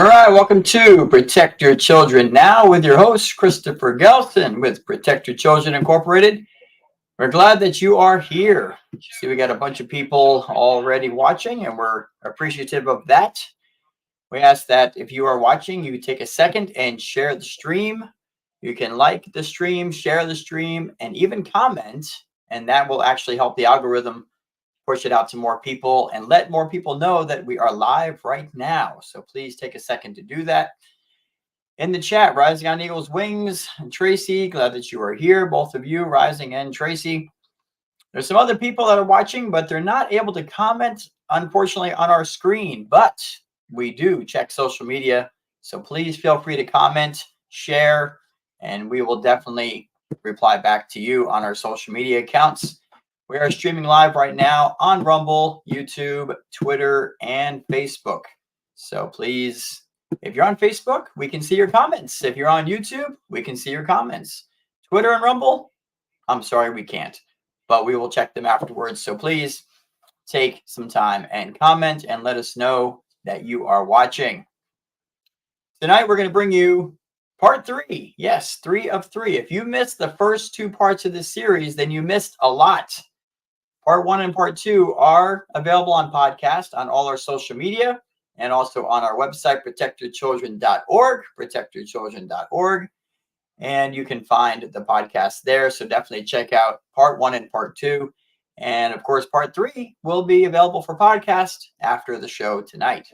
All right, welcome to Protect Your Children Now with your host, Christopher Gelson with Protect Your Children Incorporated. We're glad that you are here. See, we got a bunch of people already watching, and we're appreciative of that. We ask that if you are watching, you take a second and share the stream. You can like the stream, share the stream, and even comment, and that will actually help the algorithm push it out to more people and let more people know that we are live right now. So please take a second to do that. In the chat, Rising on Eagle's Wings and Tracy, glad that you are here, both of you, Rising and Tracy. There's some other people that are watching, but they're not able to comment, unfortunately, on our screen. But we do check social media, so please feel free to comment, share, and we will definitely reply back to you on our social media accounts. We are streaming live right now on Rumble, YouTube, Twitter, and Facebook. So please, if you're on Facebook, we can see your comments. If you're on YouTube, we can see your comments. Twitter and Rumble, I'm sorry, we can't, but we will check them afterwards. So please take some time and comment and let us know that you are watching. Tonight, we're going to bring you part 3. Yes, 3 of 3. If you missed the first 2 parts of this series, then you missed a lot. Part 1 and part 2 are available on podcast on all our social media and also on our website, protectyourchildren.org, protectyourchildren.org. And you can find the podcast there. So definitely check out part 1 and part 2. And of course, part 3 will be available for podcast after the show tonight.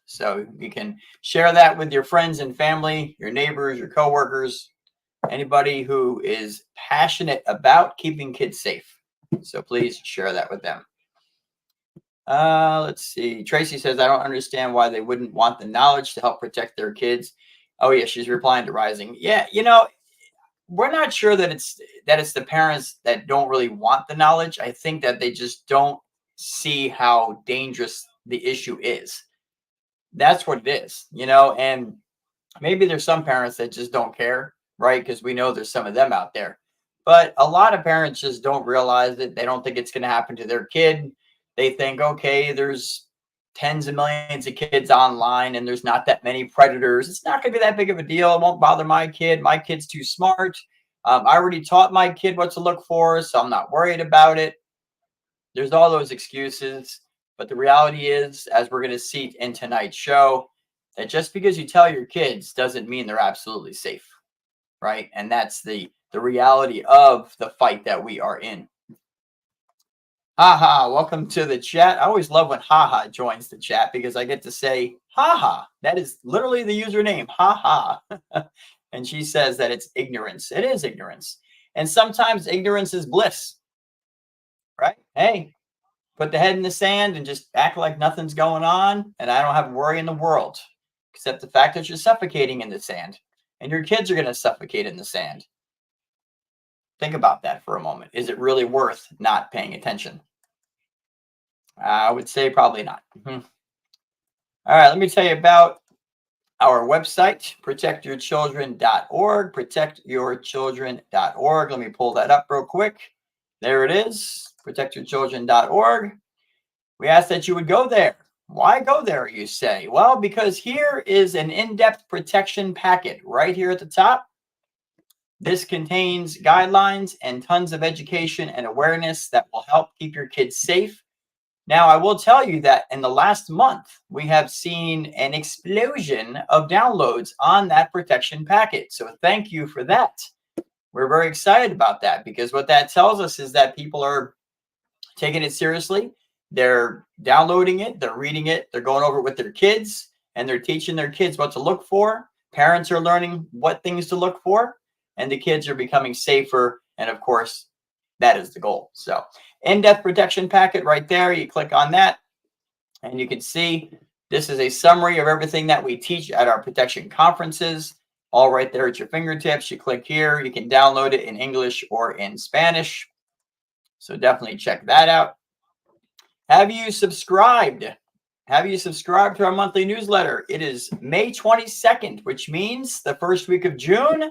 So you can share that with your friends and family, your neighbors, your coworkers, anybody who is passionate about keeping kids safe. So please share that with them. Let's see. Tracy says, I don't understand why they wouldn't want the knowledge to help protect their kids. Oh, yeah, she's replying to Rising. Yeah, you know, we're not sure that it's the parents that don't really want the knowledge. I think that they just don't see how dangerous the issue is. That's what it is, you know, and maybe there's some parents that just don't care, right? Because we know there's some of them out there. But a lot of parents just don't realize it. They don't think it's going to happen to their kid. They think, okay, there's tens of millions of kids online and there's not that many predators. It's not going to be that big of a deal. It won't bother my kid. My kid's too smart. I already taught my kid what to look for, so I'm not worried about it. There's all those excuses. But the reality is, as we're going to see in tonight's show, that just because you tell your kids doesn't mean they're absolutely safe, right? And that's the reality of the fight that we are in. Haha, welcome to the chat. I always love when Haha joins the chat because I get to say Haha. That is literally the username, Haha. And she says that it's ignorance. It is ignorance. And sometimes ignorance is bliss, right? Hey, put the head in the sand and just act like nothing's going on. And I don't have a worry in the world, except the fact that you're suffocating in the sand and your kids are going to suffocate in the sand. Think about that for a moment. Is it really worth not paying attention? I would say probably not. All right, let me tell you about our website, protectyourchildren.org, protectyourchildren.org. Let me pull that up real quick. There it is, protectyourchildren.org. We ask that you would go there. Why go there, you say? Well, because here is an in-depth protection packet right here at the top. This contains guidelines and tons of education and awareness that will help keep your kids safe. Now, I will tell you that in the last month, we have seen an explosion of downloads on that protection packet. So thank you for that. We're very excited about that because what that tells us is that people are taking it seriously. They're downloading it, they're reading it, they're going over it with their kids, and they're teaching their kids what to look for. Parents are learning what things to look for, and the kids are becoming safer. And of course, that is the goal. So in-depth protection packet right there. You click on that and you can see this is a summary of everything that we teach at our protection conferences, all right there at your fingertips. You click here, you can download it in English or in Spanish. So definitely check that out. Have you subscribed? Have you subscribed to our monthly newsletter? It is May 22nd, which means the first week of June,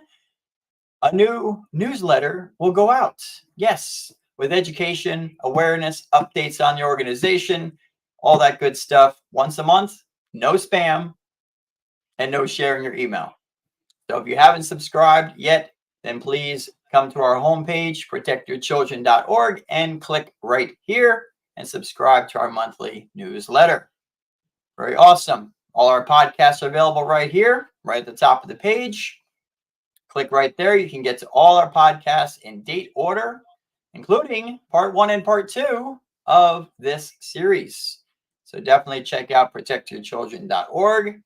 a new newsletter will go out. Yes, with education, awareness, updates on the organization, all that good stuff. Once a month, no spam, and no sharing your email. So if you haven't subscribed yet, then please come to our homepage, protectyourchildren.org, and click right here and subscribe to our monthly newsletter. Very awesome. All our podcasts are available right here, right at the top of the page. Click right there. You can get to all our podcasts in date order, including part 1 and part 2 of this series. So definitely check out protectyourchildren.org.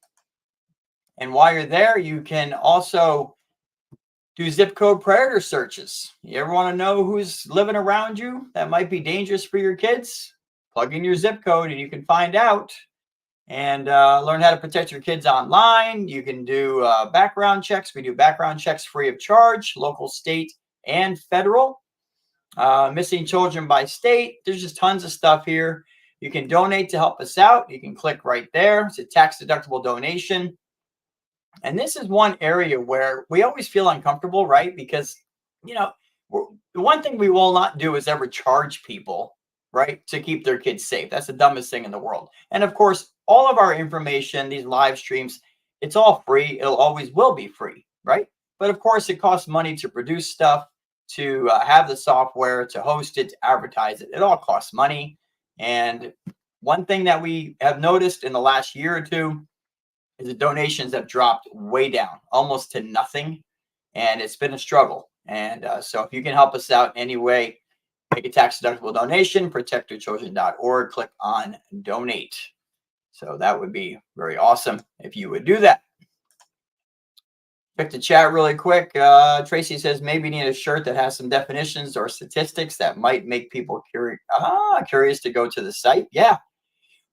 And while you're there, you can also do zip code predator searches. You ever want to know who's living around you that might be dangerous for your kids? Plug in your zip code and you can find out and learn how to protect your kids online. You can do background checks. We do background checks free of charge, local, state, and federal. Missing children by state. There's just tons of stuff here. You can donate to help us out. You can click right there. It's a tax-deductible donation. And this is one area where we always feel uncomfortable, right? Because, you know, the one thing we will not do is ever charge people, right, to keep their kids safe. That's the dumbest thing in the world. And of course, all of our information, these live streams, it's all free. It'll always will be free, right? But of course, it costs money to produce stuff, to have the software, to host it, to advertise it. It all costs money. And one thing that we have noticed in the last year or two is the donations have dropped way down, almost to nothing. And it's been a struggle. And so if you can help us out anyway, make a tax-deductible donation, protectyourchildren.org, click on donate. So that would be very awesome if you would do that. Pick the chat really quick. Tracy says maybe need a shirt that has some definitions or statistics that might make people curious to go to the site. Yeah.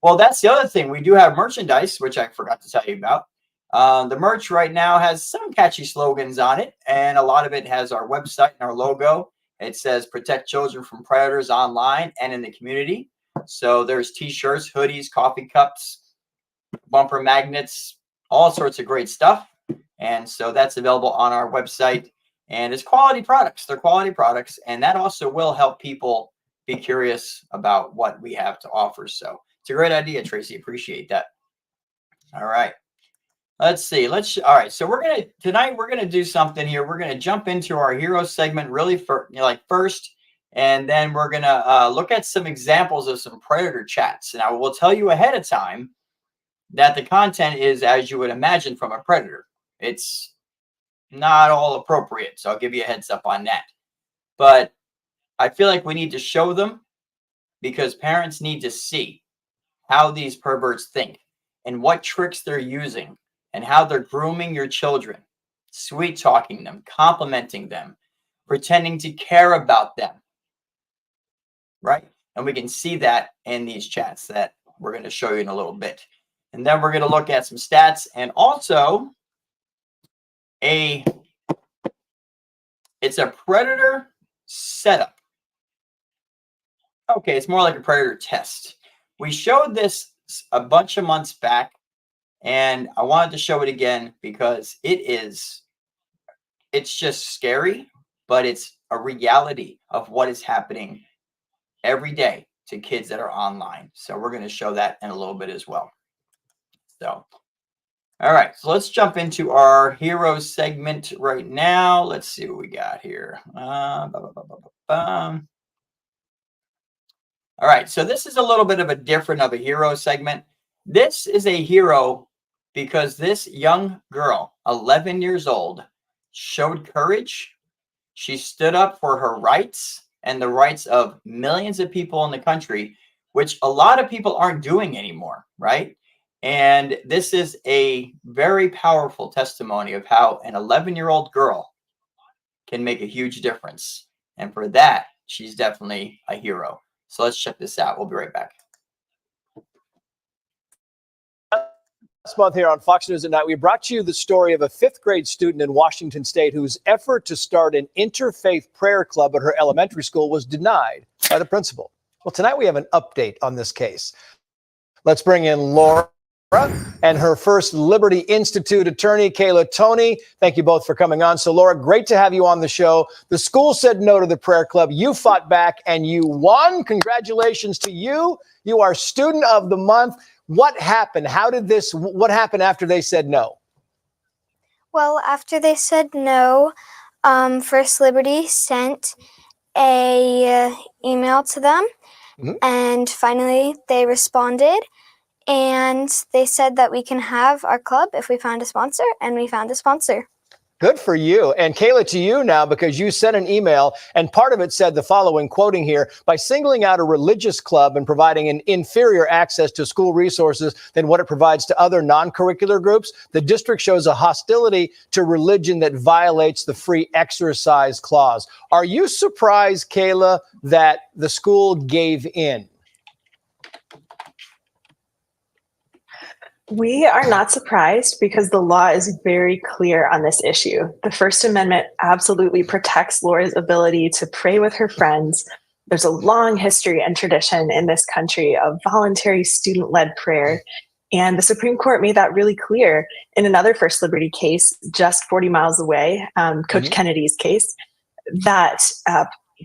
Well, that's the other thing. We do have merchandise, which I forgot to tell you about. The merch right now has some catchy slogans on it, and a lot of it has our website and our logo. It says protect children from predators online and in the community. So there's t-shirts, hoodies, coffee cups, bumper magnets, all sorts of great stuff. And so that's available on our website. And it's quality products. They're quality products. And that also will help people be curious about what we have to offer. So it's a great idea, Tracy. Appreciate that. All right. Let's see. All right. So tonight we're going to do something here. We're going to jump into our hero segment really first. And then we're going to look at some examples of some predator chats. And I will tell you ahead of time that the content is, as you would imagine, from a predator. It's not all appropriate. So I'll give you a heads up on that. But I feel like we need to show them because parents need to see how these perverts think and what tricks they're using and how they're grooming your children, sweet talking them, complimenting them, pretending to care about them, right? And we can see that in these chats that we're going to show you in a little bit. And then we're going to look at some stats and also it's a predator setup. Okay, it's more like a predator test. We showed this a bunch of months back, and I wanted to show it again because it's just scary, but it's a reality of what is happening every day to kids that are online. So we're going to show that in a little bit as well. So, all right, so let's jump into our hero segment right now. Let's see what we got here. All right, so this is a little bit of a hero segment. This is a hero because this young girl, 11 years old, showed courage. She stood up for her rights and the rights of millions of people in the country, which a lot of people aren't doing anymore, right? And this is a very powerful testimony of how an 11-year-old girl can make a huge difference. And for that, she's definitely a hero. So let's check this out. We'll be right back. Last month here on Fox News at Night, we brought you the story of a 5th grade student in Washington State whose effort to start an interfaith prayer club at her elementary school was denied by the principal. Well, tonight we have an update on this case. Let's bring in Laura and her First Liberty Institute attorney, Kayla Toney. Thank you both for coming on. So, Laura, great to have you on the show. The school said no to the prayer club. You fought back and you won. Congratulations to you. You are Student of the Month. What happened? What happened after they said no? Well, after they said no, First Liberty sent a email to them, and finally they responded, and they said that we can have our club if we found a sponsor, and we found a sponsor. Good for you. And Kayla, to you now, because you sent an email and part of it said the following, quoting here, by singling out a religious club and providing an inferior access to school resources than what it provides to other non-curricular groups, the district shows a hostility to religion that violates the free exercise clause. Are you surprised, Kayla, that the school gave in? We are not surprised because the law is very clear on this issue. The First Amendment absolutely protects Laura's ability to pray with her friends. There's a long history and tradition in this country of voluntary student-led prayer. And the Supreme Court made that really clear in another First Liberty case just 40 miles away, Coach Kennedy's case, that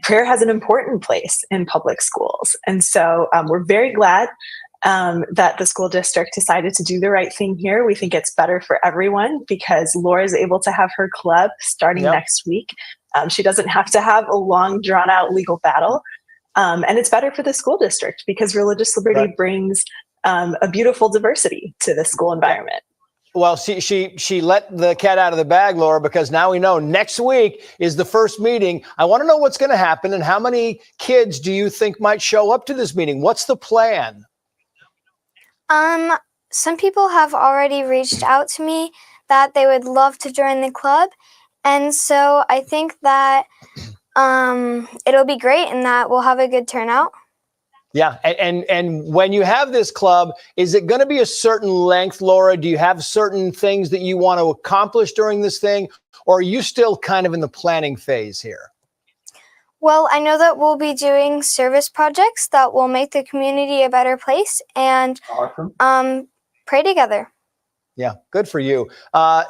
prayer has an important place in public schools. And so we're very glad that the school district decided to do the right thing here. We think it's better for everyone because Laura is able to have her club starting next week. She doesn't have to have a long, drawn-out legal battle. And it's better for the school district because religious liberty brings a beautiful diversity to the school environment. Well, she let the cat out of the bag, Laura, because now we know next week is the first meeting. I want to know what's going to happen and how many kids do you think might show up to this meeting? What's the plan? Some people have already reached out to me that they would love to join the club. And so I think that it'll be great and that we'll have a good turnout. Yeah. And when you have this club, is it going to be a certain length, Laura? Do you have certain things that you want to accomplish during this thing? Or are you still kind of in the planning phase here? Well, I know that we'll be doing service projects that will make the community a better place and pray together. Yeah, good for you.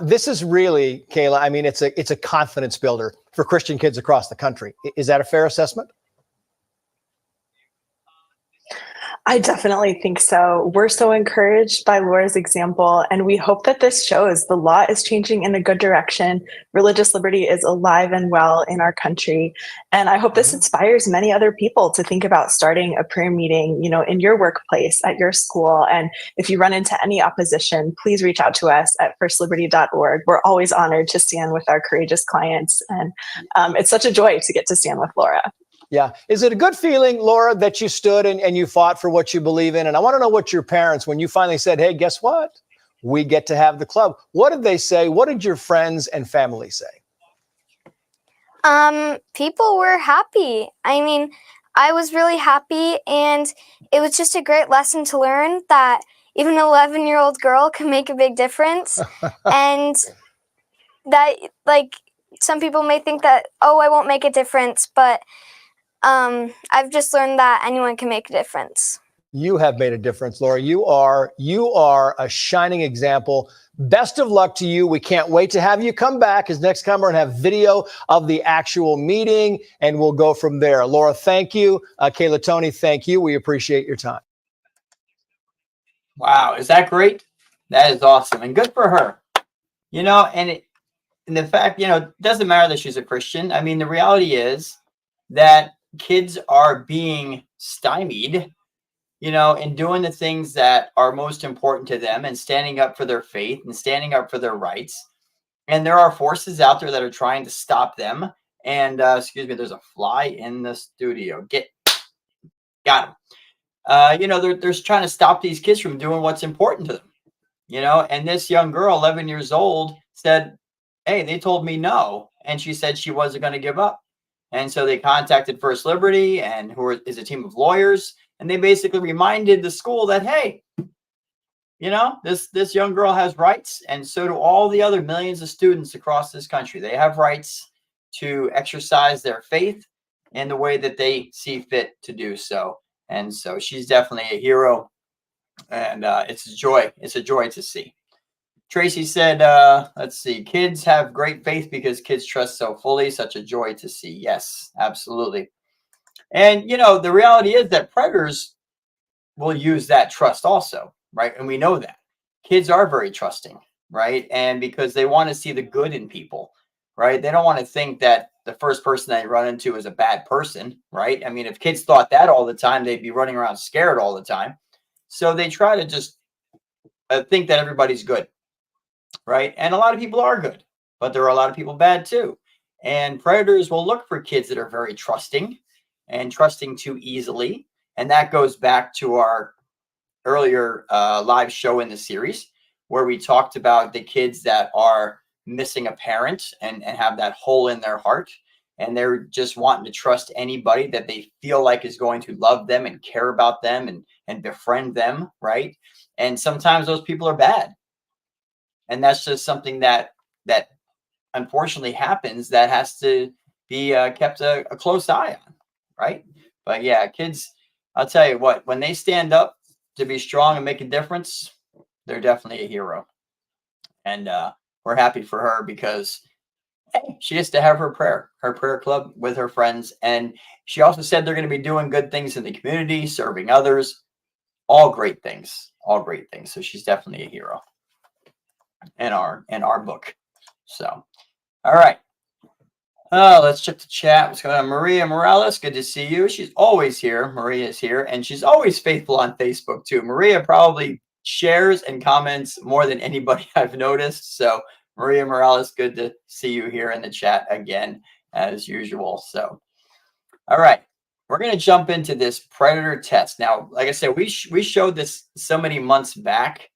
This is really, Kayla, I mean, it's a confidence builder for Christian kids across the country. Is that a fair assessment? I definitely think so. We're so encouraged by Laura's example, and we hope that this shows the law is changing in a good direction. Religious liberty is alive and well in our country. And I hope this inspires many other people to think about starting a prayer meeting, you know, in your workplace, at your school. And if you run into any opposition, please reach out to us at firstliberty.org. We're always honored to stand with our courageous clients. And it's such a joy to get to stand with Laura. Yeah. Is it a good feeling, Laura, that you stood and you fought for what you believe in? And I want to know what your parents, when you finally said, hey, guess what? We get to have the club. What did they say? What did your friends and family say? People were happy. I mean, I was really happy, and it was just a great lesson to learn that even an 11-year-old girl can make a big difference. And that, like, some people may think that, oh, I won't make a difference, but I've just learned that anyone can make a difference. You have made a difference, Laura. You are a shining example. Best of luck to you. We can't wait to have you come back as next time we're going to have video of the actual meeting, and we'll go from there. Laura, thank you. Kayla, Tony, thank you. We appreciate your time. Wow. Is that great? That is awesome. And good for her. You know, and the fact, you know, it doesn't matter that she's a Christian. I mean, the reality is that kids are being stymied, you know, in doing the things that are most important to them and standing up for their faith and standing up for their rights. And there are forces out there that are trying to stop them. And excuse me, there's a fly in the studio. Got him. You know, they're trying to stop these kids from doing what's important to them, you know. And this young girl, 11 years old, said, hey, they told me no. And she said she wasn't going to give up. And so they contacted First Liberty, and who is a team of lawyers, and they basically reminded the school that, hey, you know, this young girl has rights, and so do all the other millions of students across this country. They have rights to exercise their faith in the way that they see fit to do so. And so she's definitely a hero, and it's a joy. It's a joy to see. Tracy said, let's see, kids have great faith because kids trust so fully. Such a joy to see. Yes, absolutely. And, you know, the reality is that predators will use that trust also, right? And we know that. Kids are very trusting. right? And because they want to see the good in people, right? They don't want to think that the first person they run into is a bad person, right? I mean, if kids thought that all the time, they'd be running around scared all the time. So they try to just think that everybody's good, right? And a lot of people are good, but there are a lot of people bad too. And predators will look for kids that are very trusting and trusting too easily. And that goes back to our earlier live show in the series where we talked about the kids that are missing a parent and have that hole in their heart. And they're just wanting to trust anybody that they feel like is going to love them and care about them and befriend them, right? And sometimes those people are bad. And that's just something that unfortunately happens that has to be kept a close eye on, right? But yeah, kids, I'll tell you what, when they stand up to be strong and make a difference, they're definitely a hero. And we're happy for her because she gets to have her prayer club with her friends. And she also said they're going to be doing good things in the community, serving others, all great things, all great things. So she's definitely a hero in our book. So, all right. Let's check the chat. What's going on? Maria Morales, good to see you. She's always here. Maria is here, and she's always faithful on Facebook too. Maria probably shares and comments more than anybody I've noticed. So Maria Morales, good to see you here in the chat again, as usual. So, all right, we're going to jump into this predator test. Now, like I said, we showed this so many months back,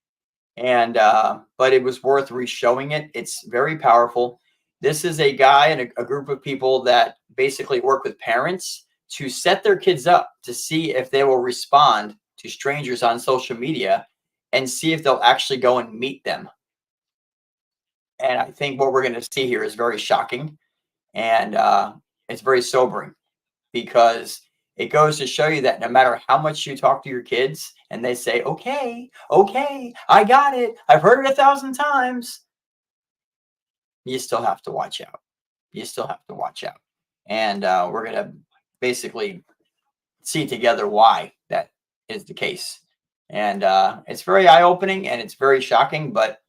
and but it was worth re-showing it. It's very powerful. This is a guy and a group of people that basically work with parents to set their kids up to see if they will respond to strangers on social media and see if they'll actually go and meet them. And I think what we're going to see here is very shocking, and it's very sobering because it goes to show you that no matter how much you talk to your kids and they say, okay, I got it, I've heard it 1,000 times, you still have to watch out. You still have to watch out. And we're going to basically see together why that is the case. And it's very eye-opening and it's very shocking, but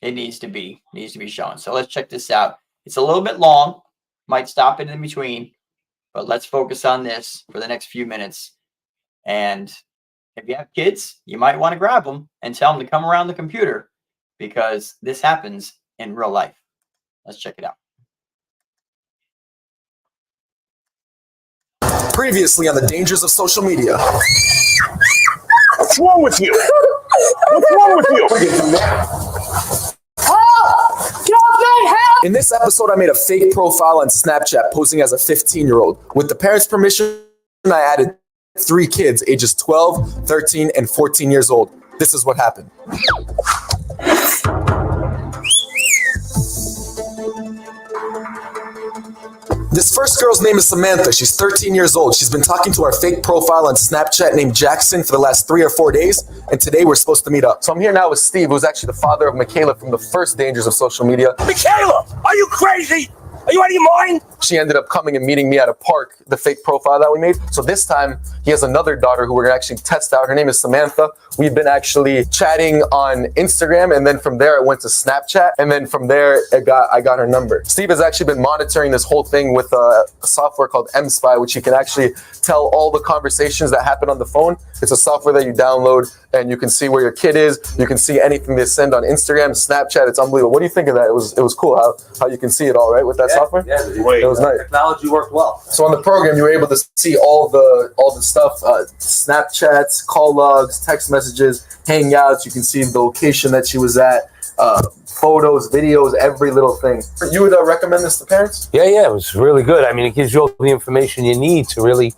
it needs to be shown. So let's check this out. It's a little bit long, might stop it in between, but let's focus on this for the next few minutes. And if you have kids, you might want to grab them and tell them to come around the computer because this happens in real life. Let's check it out. Previously on the dangers of social media. What's wrong with you? What's wrong with you? In this episode, I made a fake profile on Snapchat posing as a 15-year-old. With the parents' permission, I added 3 kids ages 12, 13, and 14 years old. This is what happened. This first girl's name is Samantha. She's 13 years old. She's been talking to our fake profile on Snapchat named Jackson for the last 3 or 4 days, and today we're supposed to meet up. So I'm here now with Steve, who's actually the father of Michaela from the first dangers of social media. Michaela, are you crazy? Are you out of your mind? She ended up coming and meeting me at a park, the fake profile that we made. So this time, he has another daughter who we're gonna actually test out. Her name is Samantha. We've been actually chatting on Instagram, and then from there, it went to Snapchat, and then from there, I got her number. Steve has actually been monitoring this whole thing with a software called mSpy, which you can actually tell all the conversations that happen on the phone. It's a software that you download, and you can see where your kid is. You can see anything they send on Instagram, Snapchat. It's unbelievable. What do you think of that? It was cool how you can see it all, right, with that software? Yeah, it was nice. Technology worked well. So on the program, you were able to see all the stuff, Snapchats, call logs, text messages, Hangouts. You can see the location that she was at, photos, videos, every little thing. You would recommend this to parents? Yeah, it was really good. I mean, it gives you all the information you need to really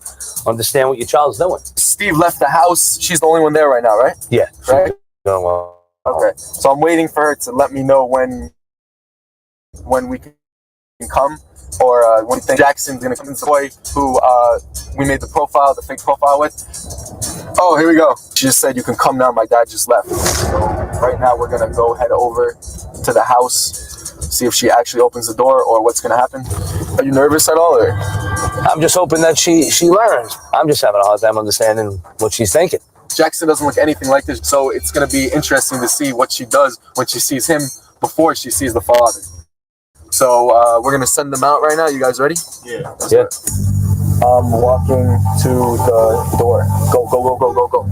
understand what your child's doing. Steve left the house. She's the only one there right now, right? Yeah. Right? No, well, okay. So I'm waiting for her to let me know when we can come, or when you think Jackson's gonna come. It's the boy who we made the fake profile with. Oh, here we go. She just said you can come now. My dad just left. So right now we're gonna go head over to the house, see if she actually opens the door or what's gonna happen. Are you nervous at all, or? I'm just hoping that she learns. I'm just having a hard time understanding what she's thinking. Jackson doesn't look anything like this, so it's going to be interesting to see what she does when she sees him before she sees the father. So we're going to send them out right now. You guys ready? Yeah. Yeah. I'm walking to the door. Go, go, go, go, go, go.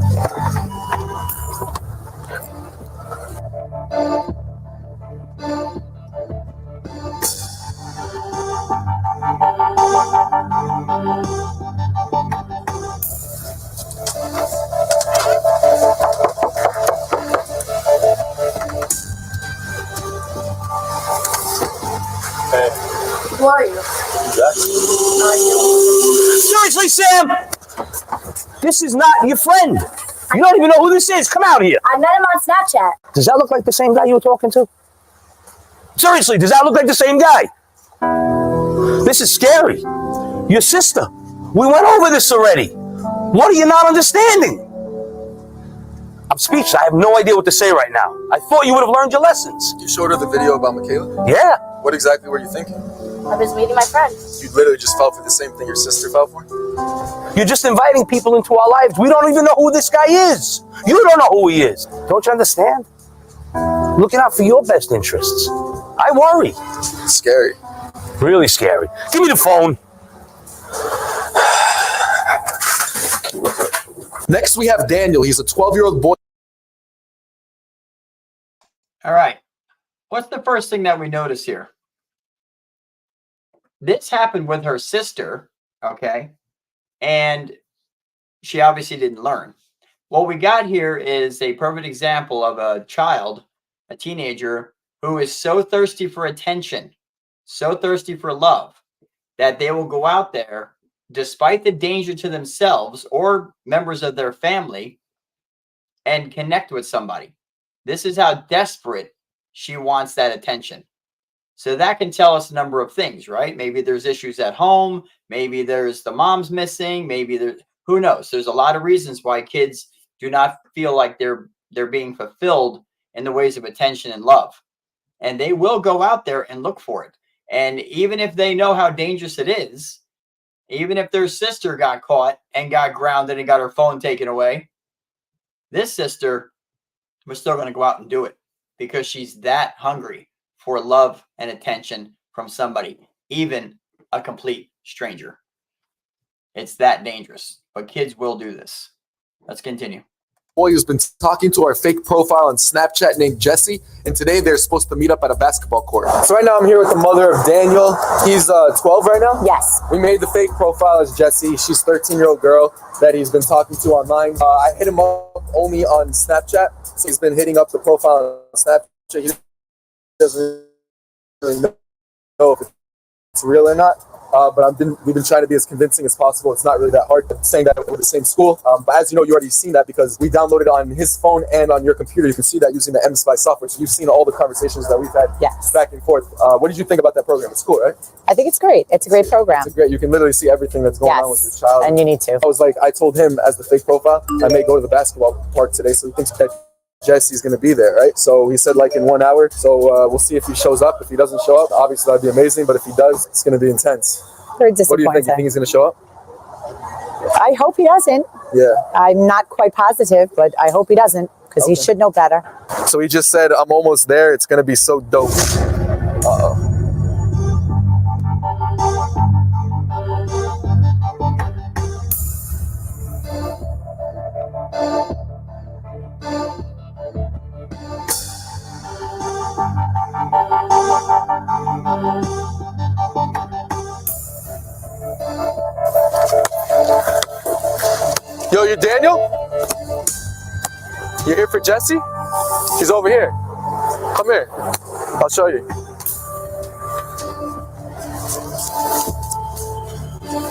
Who are you? Seriously, Sam? This is not your friend. You don't even know who this is. Come out here. I met him on Snapchat. Does that look like the same guy you were talking to? Seriously, does that look like the same guy? This is scary. Your sister. We went over this already. What are you not understanding? I'm speechless. I have no idea what to say right now. I thought you would have learned your lessons. You showed her the video about Michaela? Yeah. What exactly were you thinking? I was meeting my friend. You literally just fell for the same thing your sister fell for? You're just inviting people into our lives. We don't even know who this guy is. You don't know who he is. Don't you understand? Looking out for your best interests. I worry. It's scary. Really scary. Give me the phone. Next, we have Daniel. He's a 12-year-old boy. All right. What's the first thing that we notice here? This happened with her sister, okay? And she obviously didn't learn. What we got here is a perfect example of a child, a teenager, who is so thirsty for attention, so thirsty for love, that they will go out there, despite the danger to themselves or members of their family, and connect with somebody. This is how desperate she wants that attention. So that can tell us a number of things, right? Maybe there's issues at home. Maybe there's the mom's missing. Maybe there, who knows? There's a lot of reasons why kids do not feel like they're being fulfilled in the ways of attention and love. And they will go out there and look for it. And even if they know how dangerous it is, even if their sister got caught and got grounded and got her phone taken away, this sister was still going to go out and do it because she's that hungry for love and attention from somebody, even a complete stranger. It's that dangerous, but kids will do this. Let's continue. Boy who's been talking to our fake profile on Snapchat named Jesse, and today they're supposed to meet up at a basketball court. So right now I'm here with the mother of Daniel. He's 12 right now? Yes. We made the fake profile as Jesse. She's a 13-year-old girl that he's been talking to online. I hit him up only on Snapchat, so he's been hitting up the profile on Snapchat. He doesn't really know if it's real or not. But we've been trying to be as convincing as possible. It's not really that hard saying that we're the same school. But as you know, you already seen that because we downloaded on his phone and on your computer. You can see that using the MSpy software. So you've seen all the conversations that we've had back and forth. What did you think about that program? It's cool, right? I think it's great. It's a great program. It's great. You can literally see everything that's going on with your child. And you need to. I told him as the fake profile, I may go to the basketball park today. So he thinks that Jesse's going to be there, right? So he said like in 1 hour. So we'll see if he shows up. If he doesn't show up, obviously that'd be amazing. But if he does, it's going to be intense. Very What do you think? You think he's going to show up? I hope he doesn't. Yeah. I'm not quite positive, but I hope he doesn't because he should know better. So he just said, I'm almost there. It's going to be so dope. Uh-oh. Yo, you Daniel? You're here for Jesse? She's over here. Come here. I'll show you.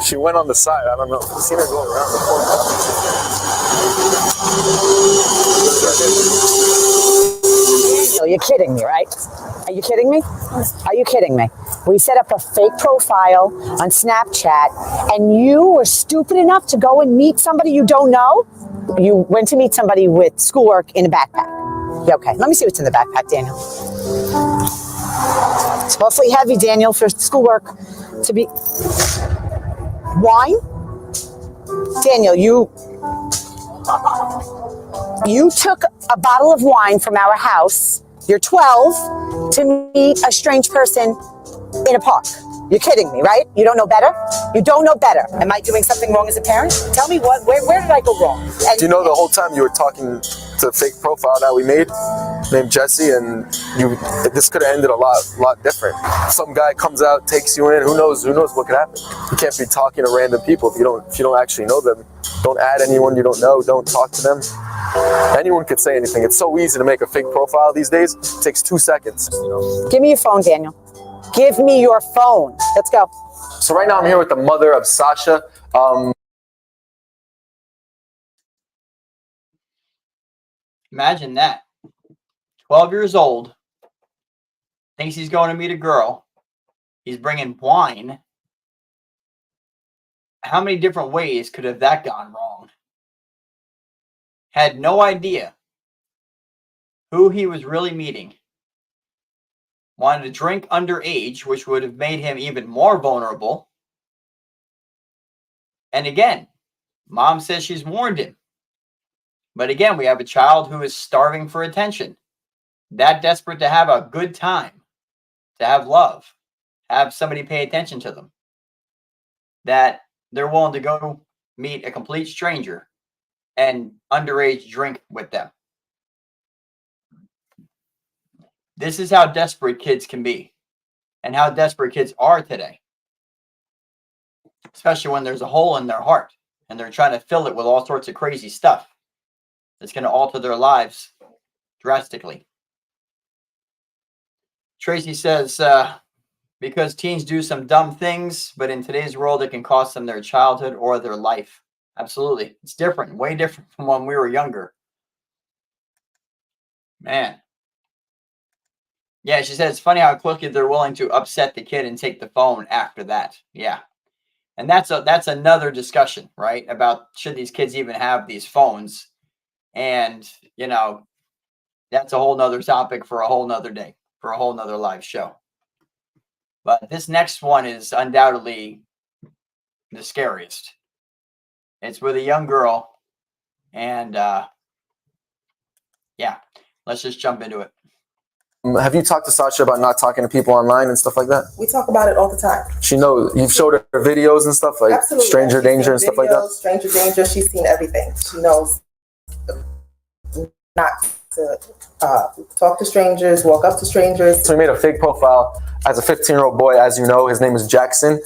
She went on the side. I don't know. I've seen her going around the corner. Daniel, you're kidding me, right? Are you kidding me? Are you kidding me? We set up a fake profile on Snapchat and you were stupid enough to go and meet somebody you don't know? You went to meet somebody with schoolwork in a backpack. Yeah, okay, let me see what's in the backpack, Daniel. It's awfully heavy, Daniel, for schoolwork to be... Wine? Daniel, You took a bottle of wine from our house, you're 12, to meet a strange person in a park. You're kidding me, right? You don't know better? You don't know better. Am I doing something wrong as a parent? Tell me where did I go wrong? And, Do you know the whole time you were talking to the fake profile that we made named Jesse, and this could have ended a lot different. Some guy comes out, takes you in, who knows what could happen. You can't be talking to random people if you don't actually know them. Don't add anyone you don't know, don't talk to them. Anyone could say anything. It's so easy to make a fake profile these days. It takes 2 seconds. Give me your phone, Daniel. Give me your phone. Let's go. So right now I'm here with the mother of Sasha. Imagine that. 12 years old, thinks he's going to meet a girl. He's bringing wine. How many different ways could have that gone wrong? Had no idea who he was really meeting. Wanted to drink underage, which would have made him even more vulnerable. And again, mom says she's warned him. But again, we have a child who is starving for attention, that desperate to have a good time, to have love, have somebody pay attention to them, that they're willing to go meet a complete stranger and underage drink with them. This is how desperate kids can be, and how desperate kids are today, especially when there's a hole in their heart and they're trying to fill it with all sorts of crazy stuff that's going to alter their lives drastically. Tracy says, because teens do some dumb things, but in today's world, it can cost them their childhood or their life. Absolutely. It's different, way different from when we were younger. Man. Yeah, she said it's funny how quickly they're willing to upset the kid and take the phone after that. Yeah. And that's another discussion, right? About should these kids even have these phones? And, you know, that's a whole nother topic for a whole nother day, for a whole nother live show. But this next one is undoubtedly the scariest. It's with a young girl. And, yeah, let's just jump into it. Have you talked to Sasha about not talking to people online and stuff like that? We talk about it all the time. She knows. You've showed her videos and stuff like Absolutely. Stranger Danger and stuff like that? Stranger Danger, she's seen everything. She knows not to talk to strangers, walk up to strangers. So we made a fake profile as a 15-year-old boy, as you know. His name is Jackson.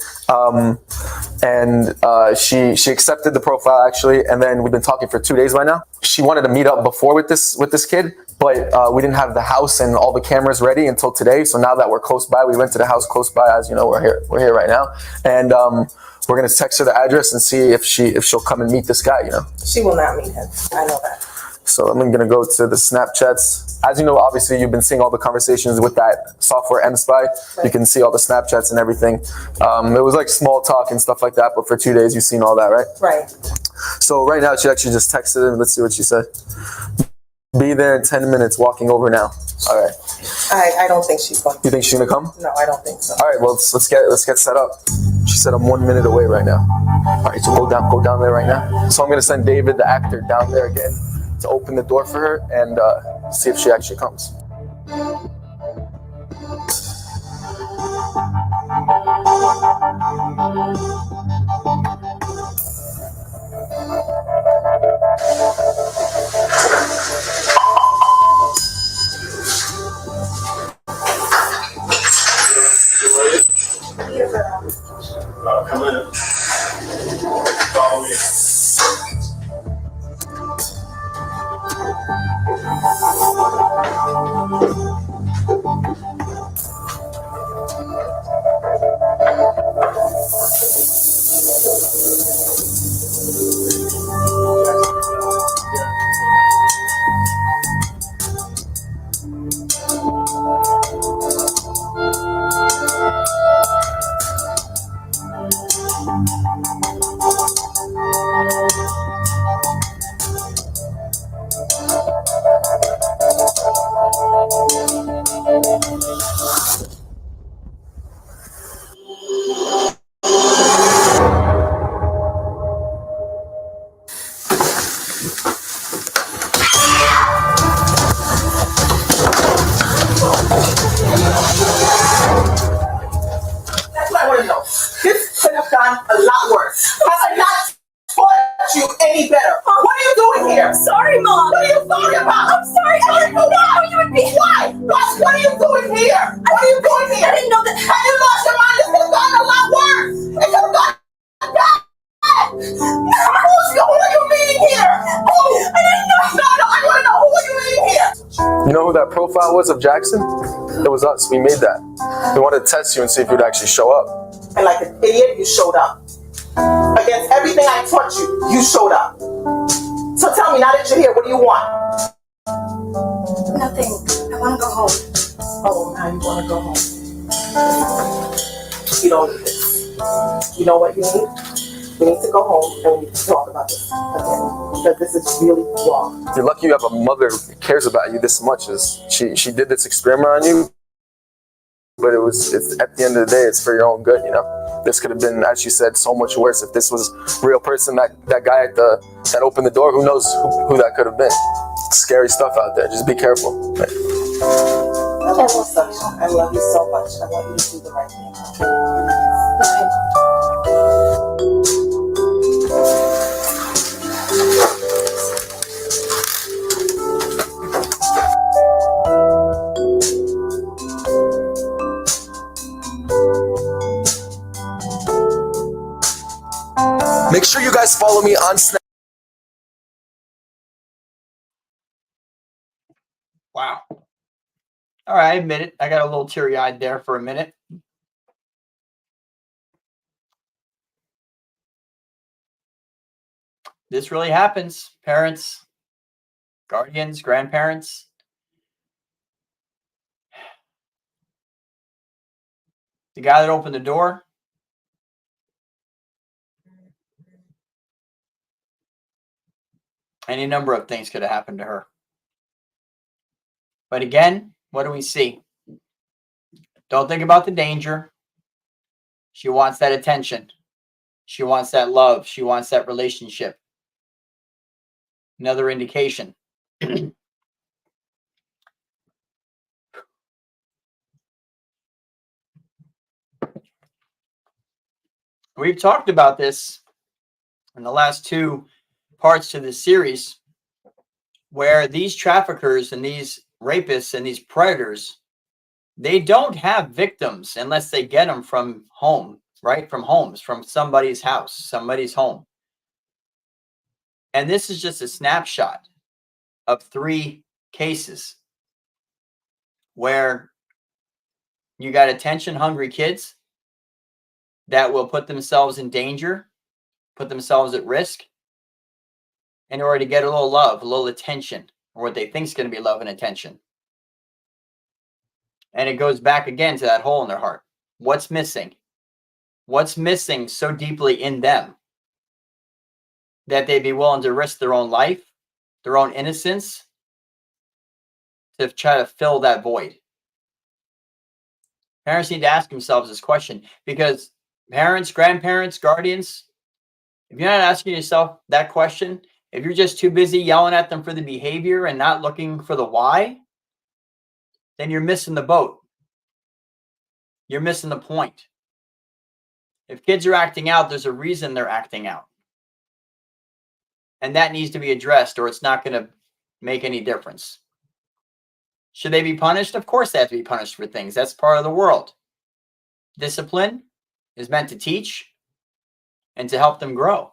She accepted the profile, actually, and then we've been talking for 2 days right now. She wanted to meet up before with this kid, but we didn't have the house and all the cameras ready until today. So now that we're close by, we rented a house close by, as you know, we're here right now. And we're gonna text her the address and see if she'll come and meet this guy, you know. She will not meet him. I know that. So I'm gonna go to the Snapchats. As you know, obviously you've been seeing all the conversations with that software M-Spy. Right. You can see all the Snapchats and everything. It was like small talk and stuff like that, but for 2 days you've seen all that, right? Right. So right now she actually just texted him. Let's see what she said. Be there in 10 minutes, walking over now. All right. I don't think she's going. You think she's gonna come? No, I don't think so. All right, well let's get set up. She said I'm 1 minute away right now. All right, so go down there right now. So I'm gonna send David, the actor, down there again to open the door for her and see if she actually comes. Come in. Follow me. profile was of Jackson? It was us. We made that. We wanted to test you and see if you'd actually show up. And like an idiot, you showed up. Against everything I taught you, you showed up. So tell me, now that you're here, what do you want? Nothing. I want to go home. Oh, now you want to go home. You don't need this. You know what you need? We need to go home and we need to talk about this again. Because this is really wrong. You're lucky you have a mother who cares about you this much. She did this experiment on you, but it's at the end of the day, it's for your own good, you know. This could have been, as you said, so much worse. If this was a real person, that guy that opened the door, who knows who that could have been. Scary stuff out there. Just be careful. I love you, Sunshine. I love you so much. I want you to do the right thing. Make sure you guys follow me on Snap. Wow. All right, I admit it. I got a little teary-eyed there for a minute. This really happens. Parents, guardians, grandparents. The guy that opened the door, any number of things could have happened to her. But again, what do we see? Don't think about the danger. She wants that attention. She wants that love. She wants that relationship. Another indication. We've talked about this in the last two parts to this series, where these traffickers and these rapists and these predators, they don't have victims unless they get them from home, right? From homes, from somebody's house, somebody's home. And this is just a snapshot of 3 cases where you got attention-hungry kids that will put themselves in danger, put themselves at risk in order to get a little love, a little attention, or what they think is going to be love and attention. And it goes back again to that hole in their heart. What's missing? What's missing so deeply in them that they'd be willing to risk their own life, their own innocence, to try to fill that void? Parents need to ask themselves this question, because parents, grandparents, guardians, if you're not asking yourself that question, if you're just too busy yelling at them for the behavior and not looking for the why, then you're missing the boat. You're missing the point. If kids are acting out, there's a reason they're acting out. And that needs to be addressed, or it's not going to make any difference. Should they be punished? Of course they have to be punished for things. That's part of the world. Discipline is meant to teach and to help them grow.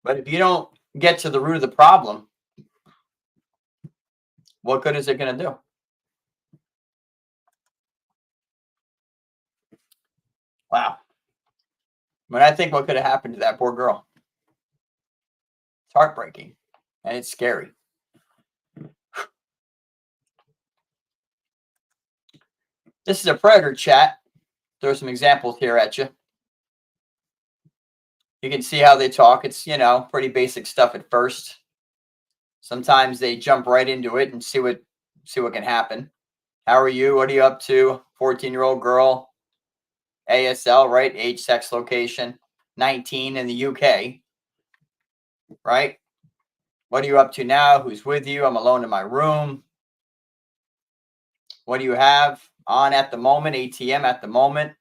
But if you don't get to the root of the problem, what good is it going to do? Wow. When I think what could have happened to that poor girl, it's heartbreaking and it's scary. This is a predator chat. Throw some examples here at you. You can see how they talk. It's, you know, pretty basic stuff at first. Sometimes they jump right into it and see what can happen. How are you? What are you up to? 14-year-old girl. ASL, right? Age, sex, location. 19 in the UK. Right? What are you up to now? Who's with you? I'm alone in my room. What do you have on at the moment? ATM at the moment.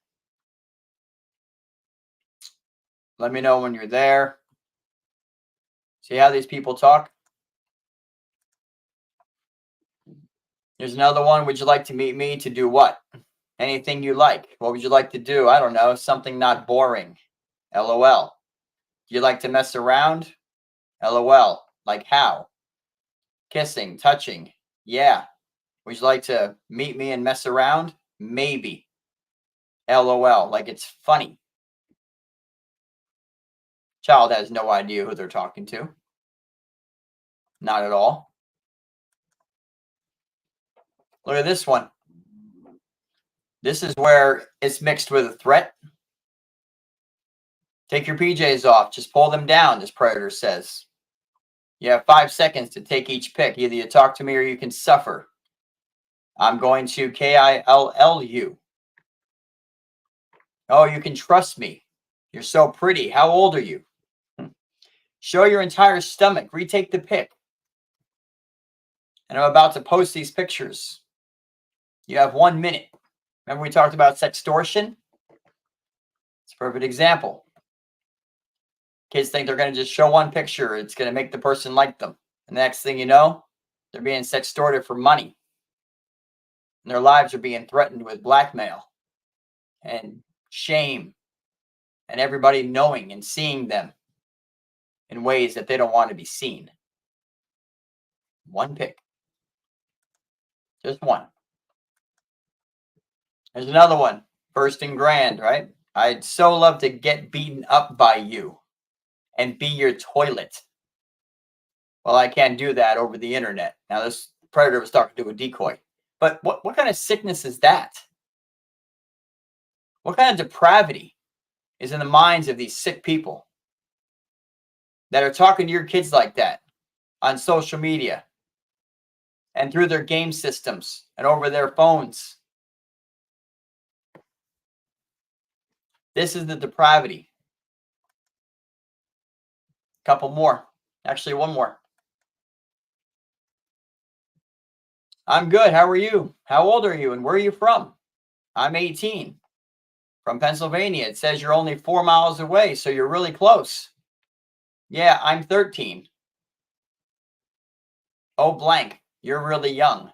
Let me know when you're there. See how these people talk? Here's another one. Would you like to meet me to do what? Anything you like. What would you like to do? I don't know. Something not boring. LOL. Do you like to mess around? LOL. Like how? kissing, touching. Yeah. Would you like to meet me and mess around? Maybe. LOL. Like it's funny. Child has no idea who they're talking to. Not at all. Look at this one. This is where it's mixed with a threat. Take your PJs off. Just pull them down, this predator says. You have 5 seconds to take each pick. Either you talk to me or you can suffer. I'm going to kill you. Oh, you can trust me. You're so pretty. How old are you? Show your entire stomach. Retake the pick. And I'm about to post these pictures. You have 1 minute. Remember we talked about sextortion? It's a perfect example. Kids think they're going to just show one picture. It's going to make the person like them. And the next thing you know, they're being sextorted for money. And their lives are being threatened with blackmail and shame and everybody knowing and seeing them in ways that they don't want to be seen. One pick. Just one. There's another one. First and grand, right? I'd so love to get beaten up by you and be your toilet. Well, I can't do that over the internet. Now, this predator was talking to a decoy. But what kind of sickness is that? What kind of depravity is in the minds of these sick people that are talking to your kids like that on social media and through their game systems and over their phones? This is the depravity. Couple more. Actually, one more. I'm good. How are you? How old are you? And where are you from? I'm 18. From Pennsylvania. It says you're only 4 miles away, so you're really close. Yeah, I'm 13. Oh, blank. You're really young.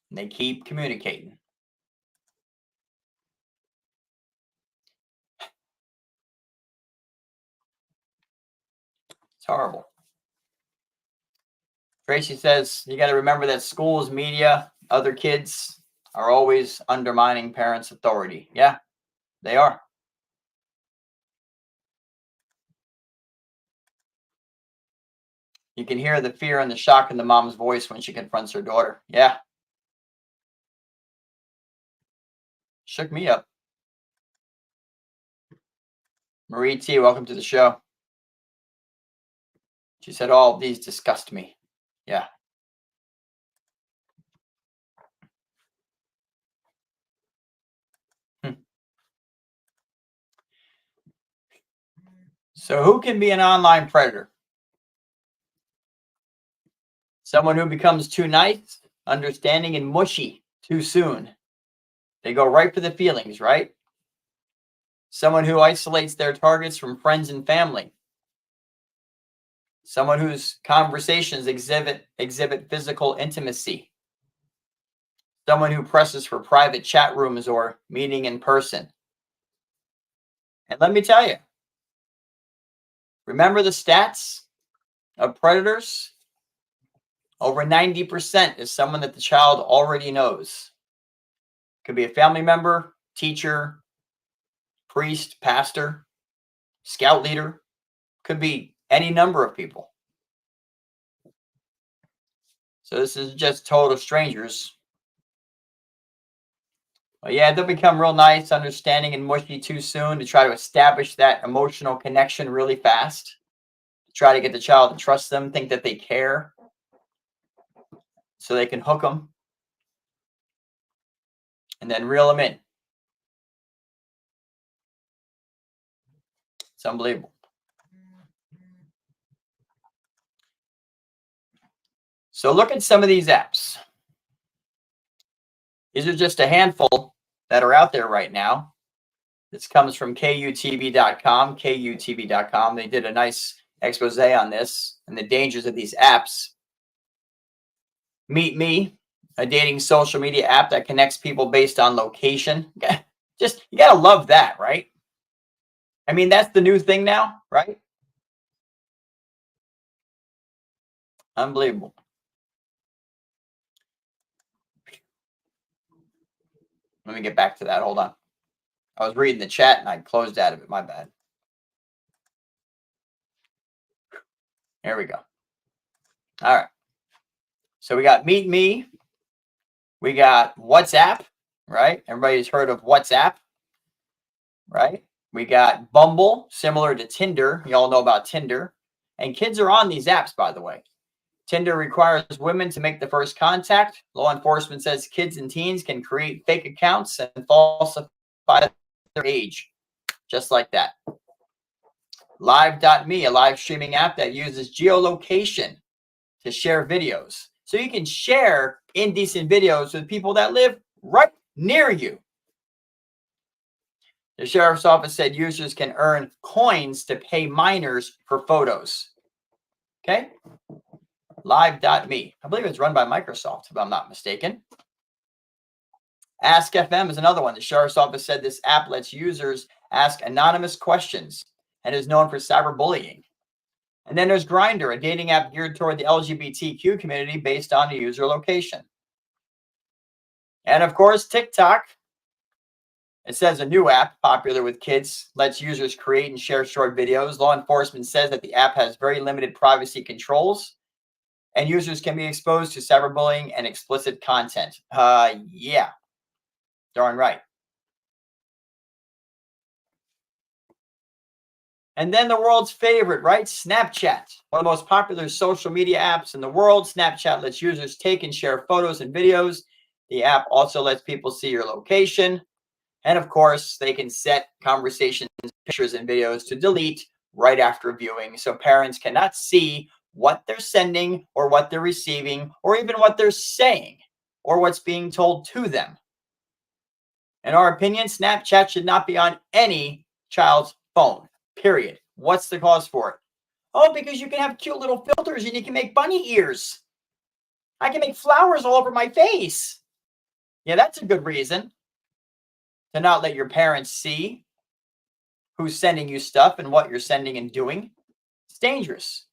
And they keep communicating. It's horrible. Tracy says, you got to remember that schools, media, other kids are always undermining parents' authority. Yeah, they are. You can hear the fear and the shock in the mom's voice when she confronts her daughter. Yeah. Shook me up. Marie T, welcome to the show. She said, all of these disgust me. Yeah. So who can be an online predator? Someone who becomes too nice, understanding, and mushy too soon. They go right for the feelings, right? Someone who isolates their targets from friends and family. Someone whose conversations exhibit physical intimacy. Someone who presses for private chat rooms or meeting in person. And let me tell you, remember the stats of predators? Over 90% is someone that the child already knows. Could be a family member, teacher, priest, pastor, scout leader. Could be any number of people. So this is just total strangers. Well, yeah, they'll become real nice, understanding, and mushy too soon to try to establish that emotional connection really fast. Try to get the child to trust them, think that they care, so they can hook them and then reel them in. It's unbelievable. So look at some of these apps. These are just a handful that are out there right now. This comes from KUTV.com, KUTV.com. They did a nice expose on this and the dangers of these apps. Meet Me, a dating social media app that connects people based on location. Just, you gotta love that, right? I mean, that's the new thing now, right? Unbelievable. Let me get back to that. Hold on. I was reading the chat and I closed out of it. My bad. There we go. All right. So we got Meet Me. We got WhatsApp, right? Everybody's heard of WhatsApp, right? We got Bumble, similar to Tinder. You all know about Tinder. And kids are on these apps, by the way. Tinder requires women to make the first contact. Law enforcement says kids and teens can create fake accounts and falsify their age, just like that. Live.me, a live streaming app that uses geolocation to share videos. So you can share indecent videos with people that live right near you. The sheriff's office said users can earn coins to pay minors for photos. Okay? Live.me. I believe it's run by Microsoft, if I'm not mistaken. Ask FM is another one. The sheriff's office said this app lets users ask anonymous questions and is known for cyberbullying. And then there's Grindr, a dating app geared toward the LGBTQ community based on the user location. And of course, TikTok. It says a new app popular with kids lets users create and share short videos. Law enforcement says that the app has very limited privacy controls and users can be exposed to cyberbullying and explicit content. Yeah, darn right. And then the world's favorite, right? Snapchat, one of the most popular social media apps in the world. Snapchat lets users take and share photos and videos. The app also lets people see your location. And of course, they can set conversations, pictures, and videos to delete right after viewing. So parents cannot see what they're sending or what they're receiving or even what they're saying or what's being told to them. In our opinion, Snapchat should not be on any child's phone, period. What's the cause for it? Oh, because you can have cute little filters and you can make bunny ears. I can make flowers all over my face. Yeah, that's a good reason to not let your parents see who's sending you stuff and what you're sending and doing. It's dangerous.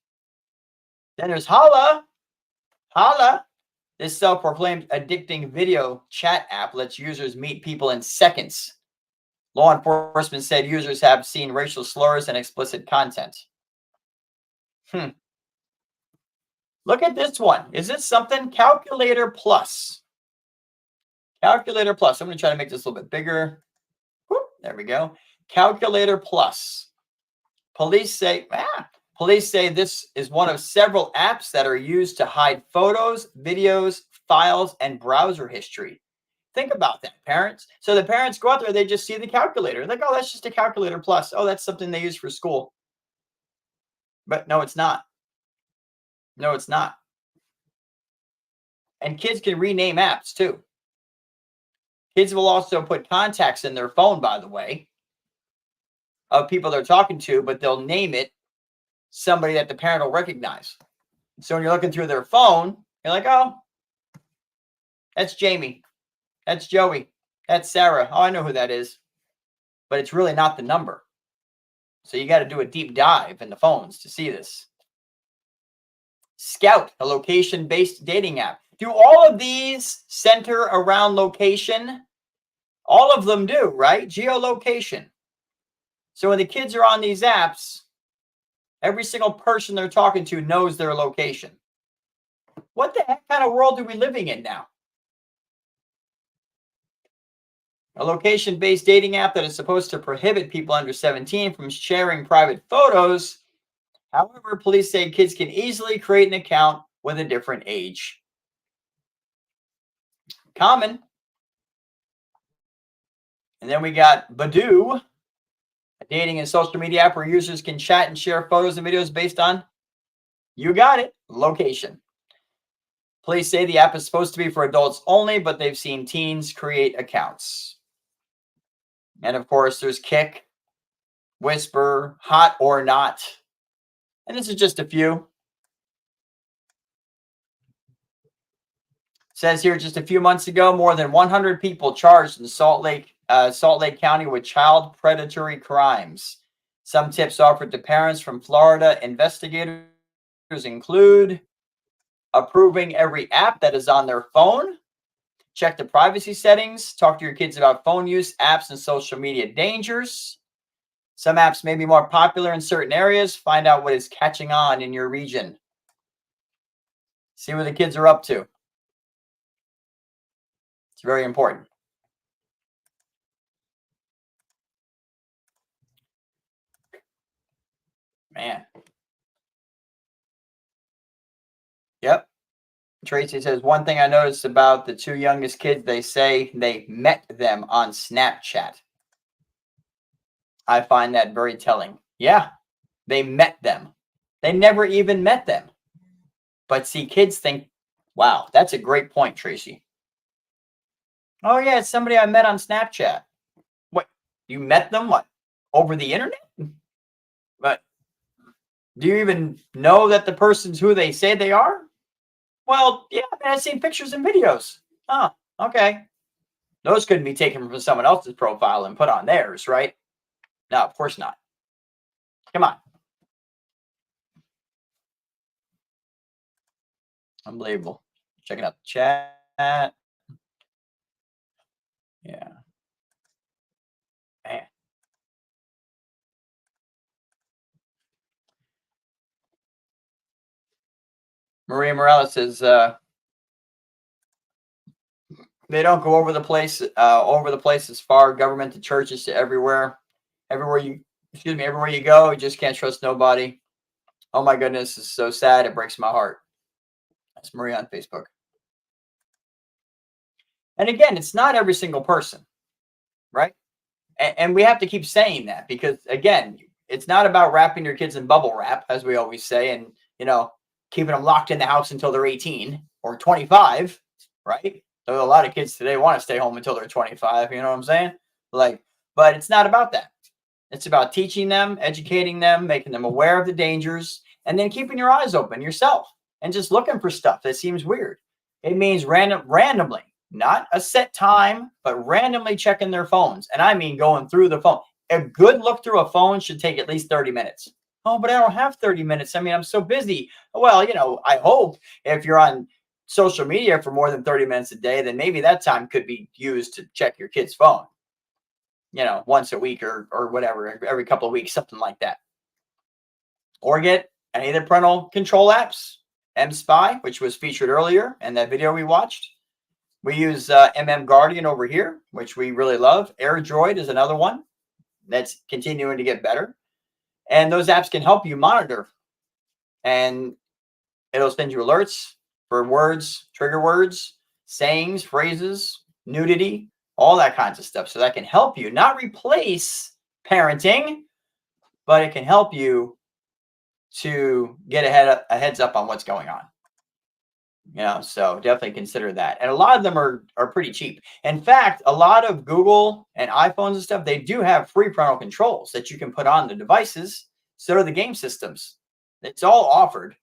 Then there's Holla. Holla. This self-proclaimed addicting video chat app lets users meet people in seconds. Law enforcement said users have seen racial slurs and explicit content. Look at this one. Is this something? Calculator Plus. Calculator Plus. I'm going to try to make this a little bit bigger. Whoop, there we go. Calculator Plus. Police say this is one of several apps that are used to hide photos, videos, files, and browser history. Think about that, parents. So the parents go out there, they just see the calculator. They're like, oh, that's just a Calculator Plus. Oh, that's something they use for school. But no, it's not. No, it's not. And kids can rename apps too. Kids will also put contacts in their phone, by the way, of people they're talking to, but they'll name it somebody that the parent will recognize. So when you're looking through their phone, you're like, oh, that's Jamie. That's Joey. That's Sarah. Oh, I know who that is. But it's really not the number. So you got to do a deep dive in the phones to see this. Scout, a location-based dating app. Do all of these center around location? All of them do, right? Geolocation. So when the kids are on these apps, every single person they're talking to knows their location. What the heck kind of world are we living in now? A location-based dating app that is supposed to prohibit people under 17 from sharing private photos. However, police say kids can easily create an account with a different age. Common. And then we got Badoo, a dating and social media app where users can chat and share photos and videos based on, you got it, location. Police say the app is supposed to be for adults only, but they've seen teens create accounts. And of course, there's Kik, Whisper, Hot or Not. And this is just a few. It says here just a few months ago, more than 100 people charged in Salt Lake County with child predatory crimes. Some tips offered to parents from Florida investigators include approving every app that is on their phone. Check the privacy settings. Talk to your kids about phone use, apps, and social media dangers. Some apps may be more popular in certain areas. Find out what is catching on in your region. See what the kids are up to. It's very important. Man. Yep. Tracy says, one thing I noticed about the two youngest kids, they say they met them on Snapchat. I find that very telling. Yeah, they met them. They never even met them. But see, kids think, wow, that's a great point, Tracy. Oh, yeah, it's somebody I met on Snapchat. What? You met them, what? Over the internet? But do you even know that the person's who they say they are? Well, yeah, I've seen pictures and videos. Oh, okay. Those couldn't be taken from someone else's profile and put on theirs, right? No, of course not. Come on. Unbelievable. Checking out the chat. Yeah. Man. Maria Morales says they don't go over the place as far, government to churches to everywhere. Everywhere you go, you just can't trust nobody. Oh my goodness, it's so sad. It breaks my heart. That's Maria on Facebook. And again, it's not every single person, right? And we have to keep saying that because, again, it's not about wrapping your kids in bubble wrap, as we always say, and, keeping them locked in the house until they're 18 or 25, right? So a lot of kids today want to stay home until they're 25, you know what I'm saying? But it's not about that. It's about teaching them, educating them, making them aware of the dangers, and then keeping your eyes open yourself and just looking for stuff that seems weird. It means randomly, not a set time, but randomly checking their phones. And I mean going through the phone. A good look through a phone should take at least 30 minutes. Oh, but I don't have 30 minutes. I mean, I'm so busy. Well, I hope if you're on social media for more than 30 minutes a day, then maybe that time could be used to check your kid's phone. Once a week or whatever, every couple of weeks, something like that. Or get any of the parental control apps, mSpy, which was featured earlier in that video we watched. We use MM Guardian over here, which we really love. AirDroid is another one that's continuing to get better. And those apps can help you monitor. And it'll send you alerts for words, trigger words, sayings, phrases, nudity, all that kinds of stuff. So that can help you, not replace parenting, but it can help you to get a heads up on what's going on. So definitely consider that. And a lot of them are pretty cheap. In fact, a lot of Google and iPhones and stuff, they do have free parental controls that you can put on the devices. So do the game systems. It's all offered,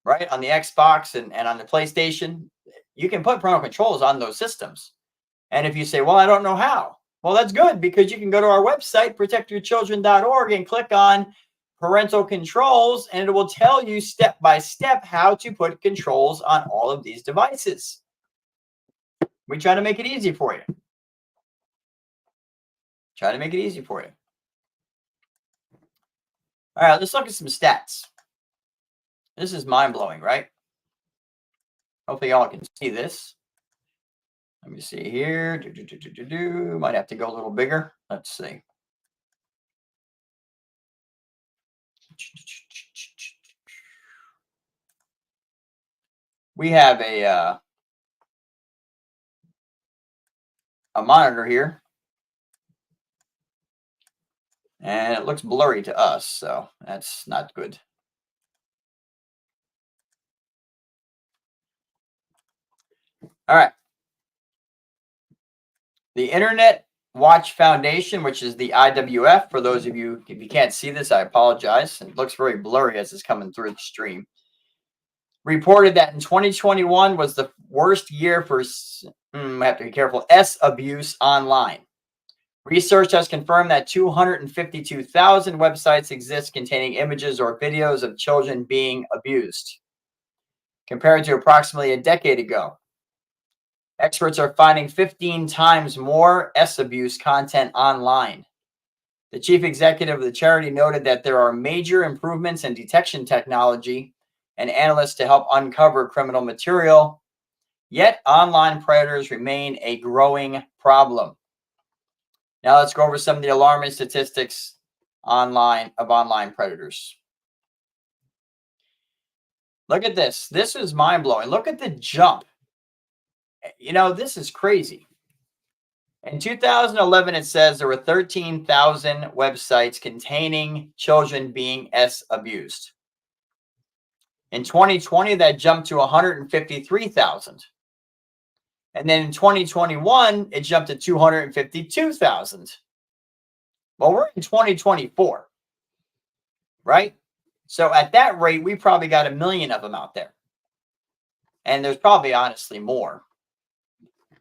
right? On the Xbox and on the PlayStation, you can put parental controls on those systems. And if you say, well, I don't know how. Well, that's good because you can go to our website, protectyourchildren.org, and click on parental controls, and it will tell you step by step how to put controls on all of these devices. We try to make it easy for you. Try to make it easy for you. All right, let's look at some stats. This is mind-blowing, right? Hopefully y'all can see this. Let me see here. Might have to go a little bigger. Let's see. We have a monitor here, and it looks blurry to us, so that's not good. All right. The Internet Watch Foundation, which is the IWF, for those of you, if you can't see this, I apologize. It looks very blurry as it's coming through the stream. Reported that in 2021 was the worst year for, I have to be careful, abuse online. Research has confirmed that 252,000 websites exist containing images or videos of children being abused. compared to approximately a decade ago. Experts are finding 15 times more S-abuse content online. The chief executive of the charity noted that there are major improvements in detection technology and analysts to help uncover criminal material, yet online predators remain a growing problem. Now let's go over some of the alarming statistics of online predators. Look at this. This is mind-blowing. Look at the jump. You know, this is crazy. In 2011, it says there were 13,000 websites containing children being abused. In 2020, that jumped to 153,000. And then in 2021, it jumped to 252,000. Well, we're in 2024, right? So at that rate, we probably got 1 million of them out there. And there's probably honestly more,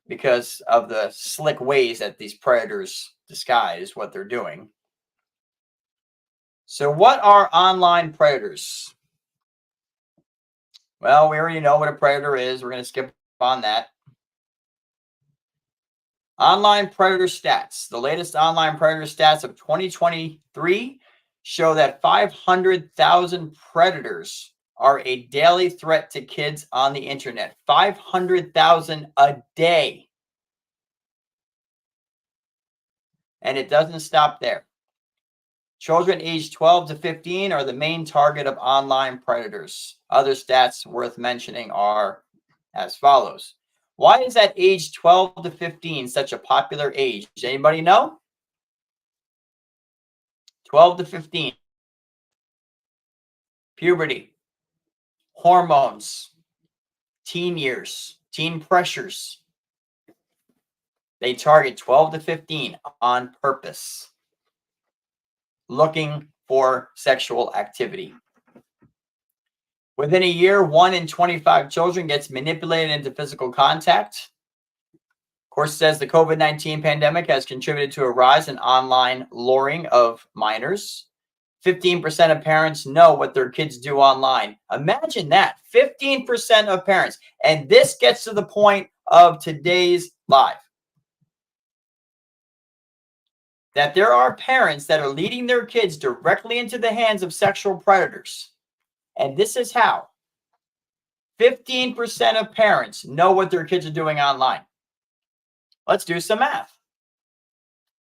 because of the slick ways that these predators disguise what they're doing. So what are online predators? Well, we already know what a predator is. We're going to skip on that. Online predator stats. The latest online predator stats of 2023 show that 500,000 predators are a daily threat to kids on the internet. 500,000 a day. And it doesn't stop there. Children aged 12 to 15 are the main target of online predators. Other stats worth mentioning are as follows. Why is that age 12 to 15 such a popular age? Does anybody know? 12 to 15. Puberty. Hormones, teen years, teen pressures. They target 12 to 15 on purpose, looking for sexual activity. Within a year, 1 in 25 children gets manipulated into physical contact. Of course, it says the COVID-19 pandemic has contributed to a rise in online luring of minors. 15% of parents know what their kids do online. Imagine that, 15% of parents. And this gets to the point of today's live. That there are parents that are leading their kids directly into the hands of sexual predators. And this is how. 15% of parents know what their kids are doing online. Let's do some math.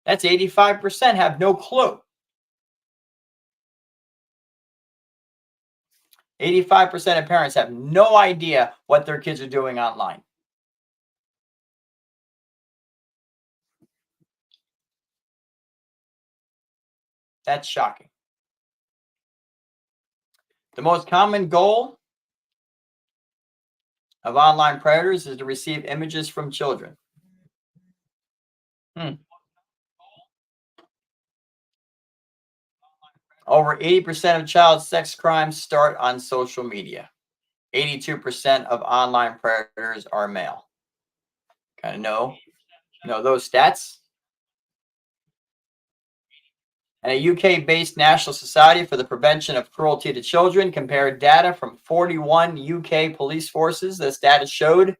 That's 85% have no clue. 85% of parents have no idea what their kids are doing online. That's shocking. The most common goal of online predators is to receive images from children. Over 80% of child sex crimes start on social media. 82% of online predators are male. Kind of know those stats? And a UK-based National Society for the Prevention of Cruelty to Children compared data from 41 UK police forces. This data showed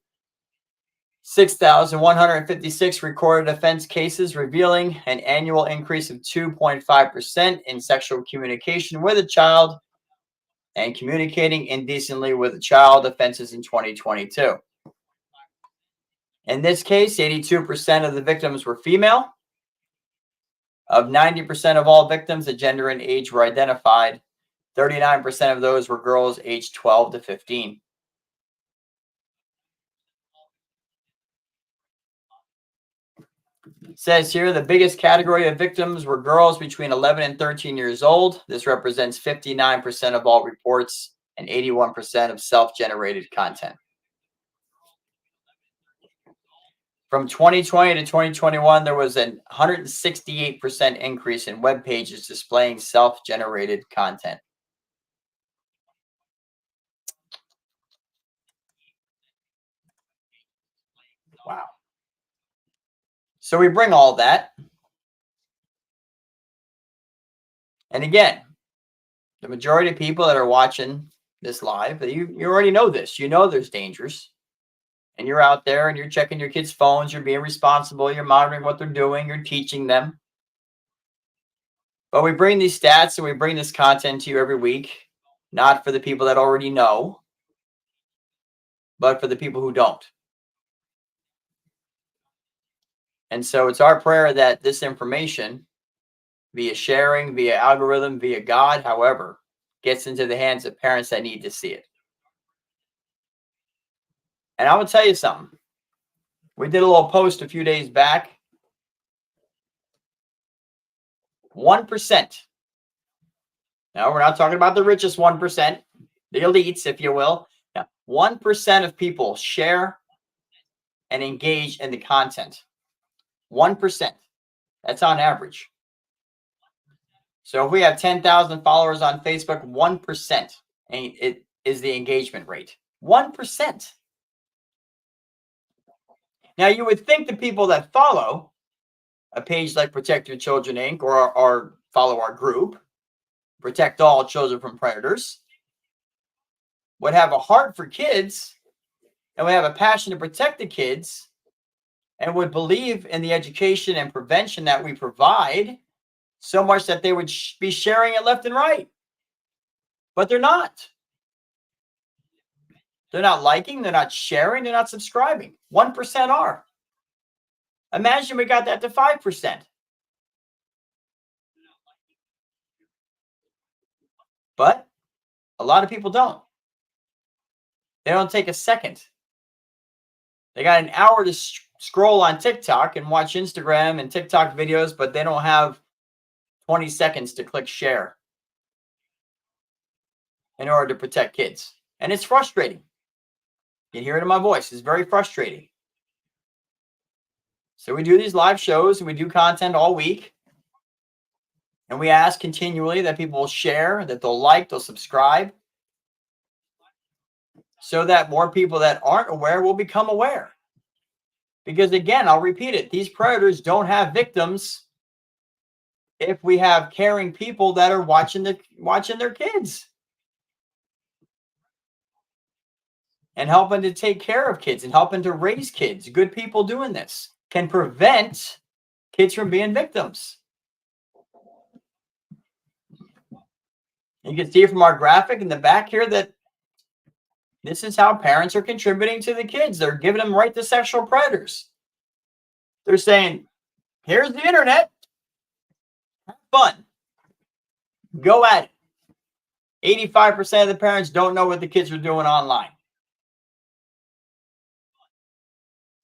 6,156 recorded offense cases, revealing an annual increase of 2.5% in sexual communication with a child and communicating indecently with a child offenses in 2022. In this case, 82% of the victims were female. Of 90% of all victims, the gender and age were identified. 39% of those were girls aged 12 to 15. It says here the biggest category of victims were girls between 11 and 13 years old. This represents 59% of all reports and 81% of self-generated content. From 2020 to 2021, there was a 168% increase in web pages displaying self-generated content. Wow. So we bring all that. And again, the majority of people that are watching this live, you already know this. You know there's dangers. And you're out there and you're checking your kids' phones. You're being responsible. You're monitoring what they're doing. You're teaching them. But we bring these stats and we bring this content to you every week, not for the people that already know, but for the people who don't. And so it's our prayer that this information, via sharing, via algorithm, via God, however, gets into the hands of parents that need to see it. And I will tell you something. We did a little post a few days back. 1%. Now, we're not talking about the richest 1%, the elites, if you will. Now, 1% of people share and engage in the content. 1%. That's on average. So if we have 10,000 followers on Facebook, 1% it is the engagement rate. 1%. Now, you would think the people that follow a page like Protect Your Children, Inc., or follow our group, Protect All Children from Predators, would have a heart for kids and would have a passion to protect the kids and would believe in the education and prevention that we provide so much that they would be sharing it left and right. But they're not. They're not liking, they're not sharing, they're not subscribing. 1% are. Imagine we got that to 5%. But a lot of people don't. They don't take a second. They got an hour to scroll on TikTok and watch Instagram and TikTok videos, but they don't have 20 seconds to click share in order to protect kids. And it's frustrating. You can hear it in my voice. It's very frustrating. So we do these live shows and we do content all week. And we ask continually that people will share, that they'll like, they'll subscribe, so that more people that aren't aware will become aware. Because again, I'll repeat it, these predators don't have victims if we have caring people that are watching their kids and helping to take care of kids and helping to raise kids. Good people doing this can prevent kids from being victims. You can see from our graphic in the back here that this is how parents are contributing to the kids. They're giving them right to sexual predators. They're saying, here's the internet. Have fun. Go at it. 85% of the parents don't know what the kids are doing online.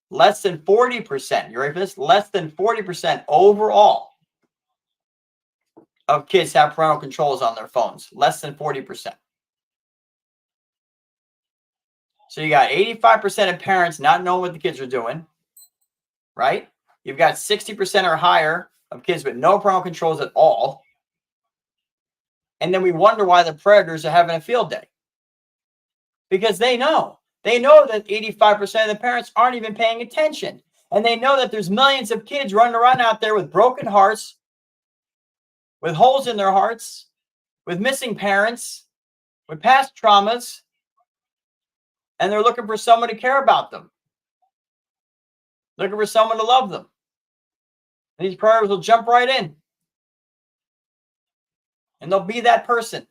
Less than 40%, you ready for this? Less than 40% overall of kids have parental controls on their phones. Less than 40%. So you got 85% of parents not knowing what the kids are doing, right? You've got 60% or higher of kids with no parental controls at all. And then we wonder why the predators are having a field day. Because they know. They know that 85% of the parents aren't even paying attention. And they know that there's millions of kids running around out there with broken hearts, with holes in their hearts, with missing parents, with past traumas, and they're looking for someone to care about them, looking for someone to love them. And these predators will jump right in, and they'll be that person.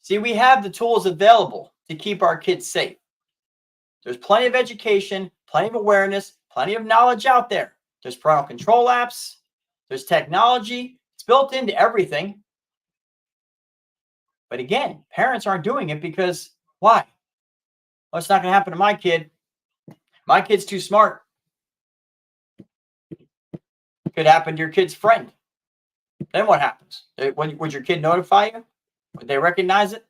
See, we have the tools available to keep our kids safe. There's plenty of education, plenty of awareness, plenty of knowledge out there. There's parental control apps. There's technology. It's built into everything. But again, parents aren't doing it because why? Well, it's not going to happen to my kid. My kid's too smart. It could happen to your kid's friend. Then what happens? Would your kid notify you? Would they recognize it?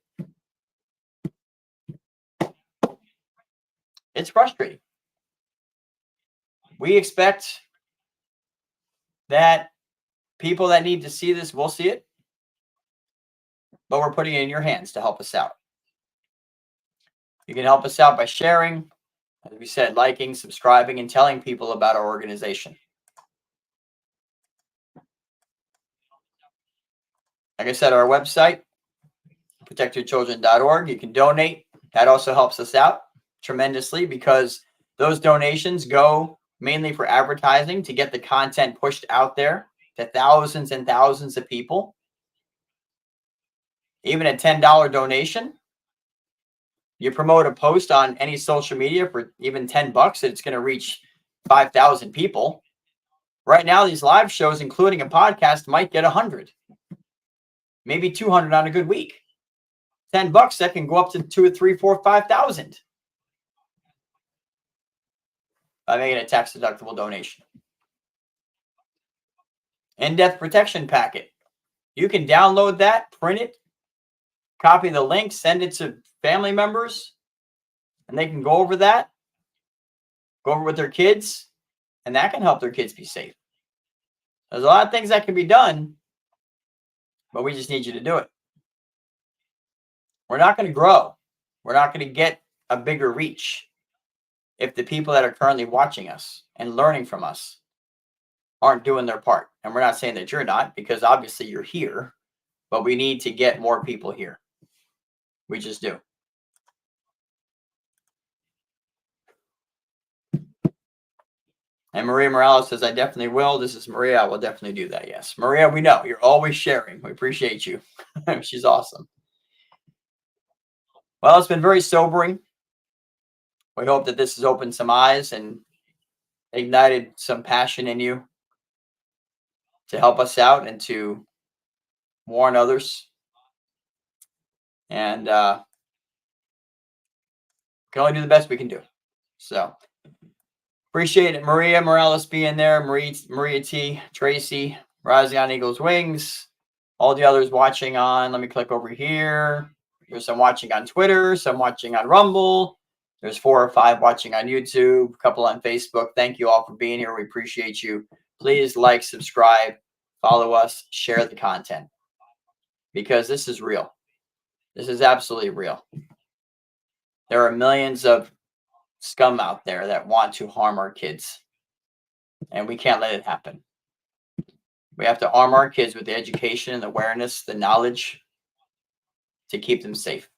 It's frustrating. We expect that people that need to see this will see it, but we're putting it in your hands to help us out. You can help us out by sharing, as we said, liking, subscribing, and telling people about our organization. like I said, our website, protectyourchildren.org. You can donate. That also helps us out tremendously because those donations go mainly for advertising to get the content pushed out there to thousands and thousands of people. Even a $10 donation, you promote a post on any social media for even $10, it's going to reach 5,000 people. Right now, these live shows, including a podcast, might get 100, maybe 200 on a good week. $10, that can go up to 2 or 3, 4, 5,000 by making a tax-deductible donation. In-depth protection packet. You can download that, print it, copy the link, send it to family members, and they can go over that, go over with their kids, and that can help their kids be safe. There's a lot of things that can be done, but we just need you to do it. We're not going to grow. We're not going to get a bigger reach if the people that are currently watching us and learning from us aren't doing their part. And we're not saying that you're not, because obviously you're here, but we need to get more people here. We just do. And Maria Morales says, I definitely will. This is Maria. I will definitely do that. Yes. Maria, we know you're always sharing. We appreciate you. She's awesome. Well, it's been very sobering. We hope that this has opened some eyes and ignited some passion in you to help us out and to warn others. And we can only do the best we can do. So appreciate it, Maria Morales being there, Maria T, Tracy, Rising on Eagle's Wings, all the others watching on. Let me click over here. There's some watching on Twitter, some watching on Rumble. There's 4 or 5 watching on YouTube, a couple on Facebook. Thank you all for being here. We appreciate you. Please like, subscribe, follow us, share the content, because this is real. This is absolutely real. There are millions of scum out there that want to harm our kids, and we can't let it happen. We have to arm our kids with the education and the awareness, the knowledge to keep them safe.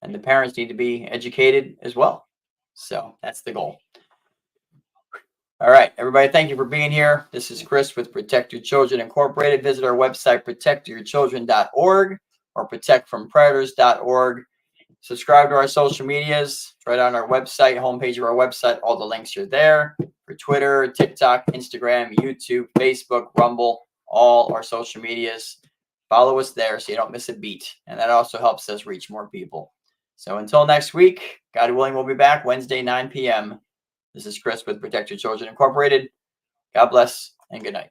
And the parents need to be educated as well. So that's the goal. All right, everybody, thank you for being here. This is Chris with Protect Your Children Incorporated. Visit our website, protectyourchildren.org or protectfrompredators.org. Subscribe to our social medias. It's right on our website, homepage of our website. All the links are there for Twitter, TikTok, Instagram, YouTube, Facebook, Rumble, all our social medias. Follow us there so you don't miss a beat. And that also helps us reach more people. So until next week, God willing, we'll be back Wednesday, 9 p.m. This is Chris with Protect Your Children Incorporated. God bless and good night.